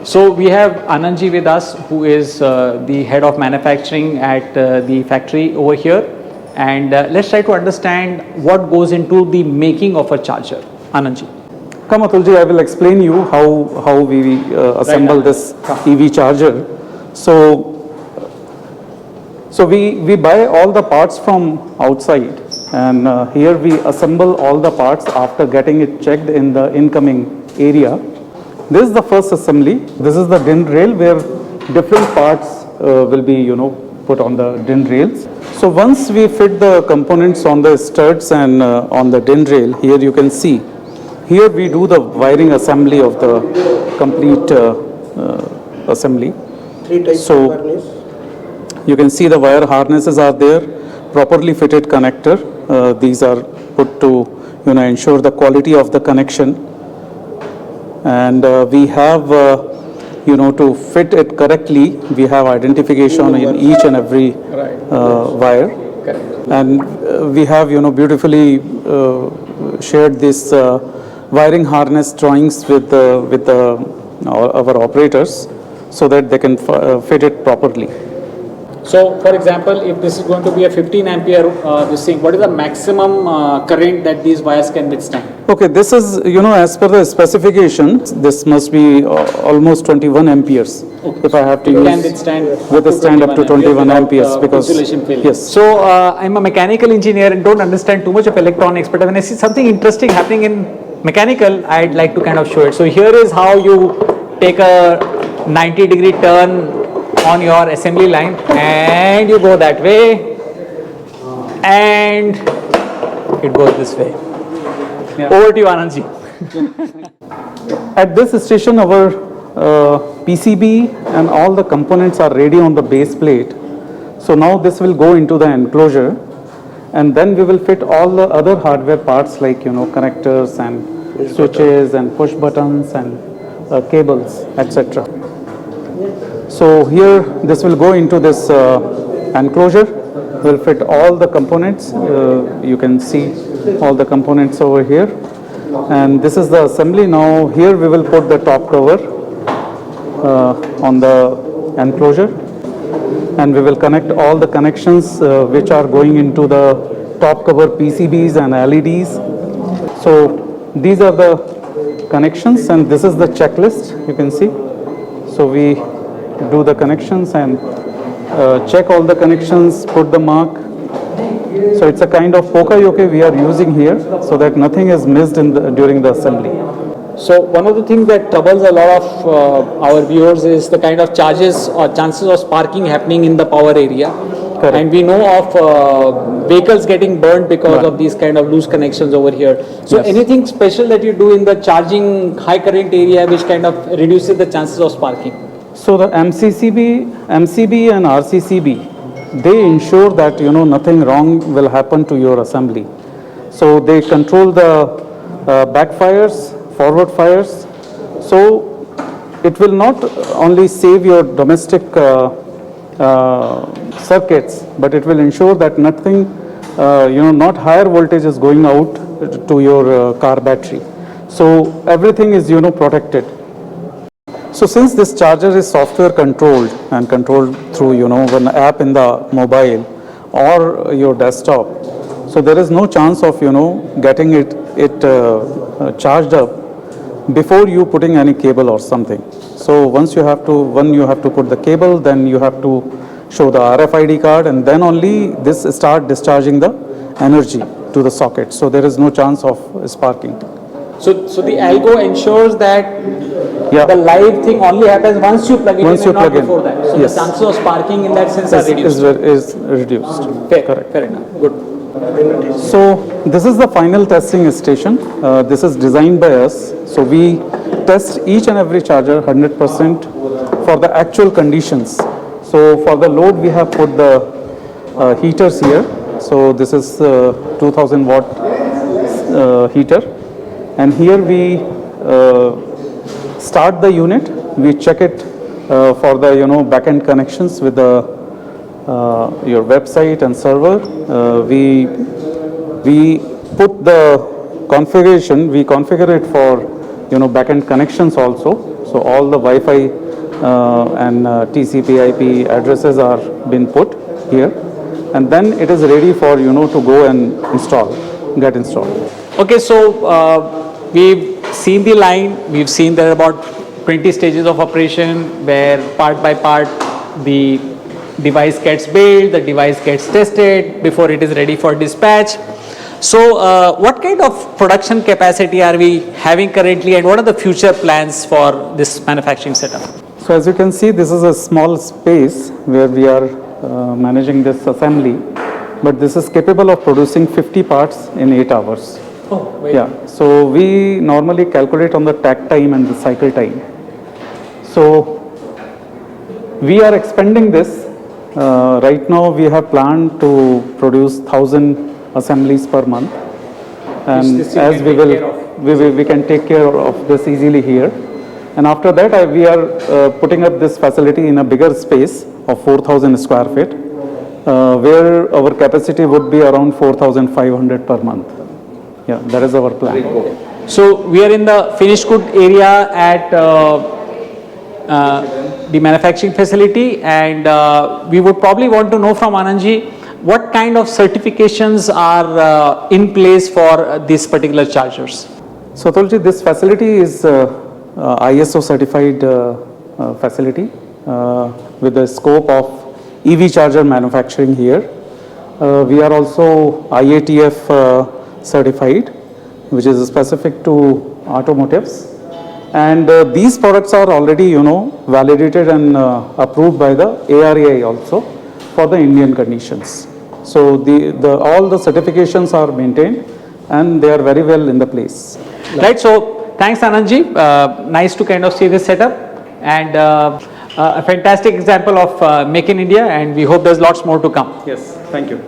So we have Anandji with us, who is the head of manufacturing at the factory over here. And let's try to understand what goes into the making of a charger. Anandji. Come Atulji, I will explain you how we assemble this EV charger. So we buy all the parts from outside, and here we assemble all the parts after getting it checked in the incoming area. This is the first assembly. This is the DIN rail where different parts will be put on the DIN rails. So once we fit the components on the studs and on the DIN rail, here you can see, here we do the wiring assembly of the complete assembly. Three types of harness. You can see the wire harnesses are there, properly fitted connector. These are put to ensure the quality of the connection. And we have to fit it correctly, we have identification in each and every wire. And we have beautifully shared this wiring harness drawings with our operators so that they can fit it properly. So, for example, if this is going to be a 15 ampere this thing, what is the maximum current that these wires can withstand? Okay, this is, as per the specification, this must be almost 21 amperes. Okay. If I have to use, can withstand up to 21 amperes because insulation failure. Yes. So, I'm a mechanical engineer and don't understand too much of electronics, but when I see something interesting happening in mechanical, I'd like to kind of show it. So, here is how you take a 90-degree turn on your assembly line and you go that way and it goes this way. Yeah. Over to you, Anandji. At this station, our PCB and all the components are ready on the base plate. So now this will go into the enclosure, and then we will fit all the other hardware parts like connectors and switches and push buttons and cables, etc. So here this will go into this enclosure. We'll fit all the components. You can see all the components over here. And this is the assembly. Now here we will put the top cover on the enclosure. And we will connect all the connections which are going into the top cover PCBs and LEDs. So these are the connections, and this is the checklist, you can see. So we do the connections and check all the connections, put the mark. So it's a kind of poka-yoke we are using here so that nothing is missed during the assembly. So one of the things that troubles a lot of our viewers is the kind of charges or chances of sparking happening in the power area. Correct. And we know of vehicles getting burned because of these kind of loose connections over here. So anything special that you do in the charging high current area which kind of reduces the chances of sparking? So the MCB and RCCB, they ensure that nothing wrong will happen to your assembly. So they control the backfires, forward fires. So it will not only save your domestic circuits, but it will ensure that nothing, not higher voltage is going out to your car battery. So everything is protected. So since this charger is software controlled and controlled through one app in the mobile or your desktop, so there is no chance of getting it charged up before you putting any cable or something. So once you have to put the cable, then you have to show the RFID card, and then only this start discharging the energy to the socket. So there is no chance of sparking. So the algo ensures that the live thing only happens once you plug it in and not before that. So the chances of sparking in that sense are reduced. Is reduced. Correct. Fair enough. Good. So this is the final testing station. This is designed by us. So we test each and every charger 100% for the actual conditions. So for the load, we have put the heaters here. So this is 2000 watt heater, and here we start the unit. We check it for the backend connections with the your website and server. We put the configuration. We configure it for backend connections also. So all the Wi-Fi and TCP/IP addresses are been put here, and then it is ready for to go and get installed. Okay, so we've seen the line, we've seen there are about 20 stages of operation where part by part the device gets built, the device gets tested before it is ready for dispatch. So what kind of production capacity are we having currently, and what are the future plans for this manufacturing setup? So as you can see, this is a small space where we are managing this assembly, but this is capable of producing 50 parts in 8 hours. Oh, Yeah, so we normally calculate on the takt time and the cycle time. So we are expanding this. Right now we have planned to produce 1,000 assemblies per month, and as we can take care of this easily here. And after that we are putting up this facility in a bigger space of 4,000 square feet, where our capacity would be around 4,500 per month. Yeah, that is our plan. So we are in the finished good area at the manufacturing facility, and we would probably want to know from Anandji what kind of certifications are in place for these particular chargers. So Atulji, this facility is ISO certified facility with the scope of EV charger manufacturing here. We are also IATF certified, which is specific to automotives. And these products are already, validated and approved by the ARAI also for the Indian conditions. So all the certifications are maintained and they are very well in the place. Right, so thanks Anandji, nice to kind of see this setup, and a fantastic example of Make in India, and we hope there's lots more to come. Yes, thank you.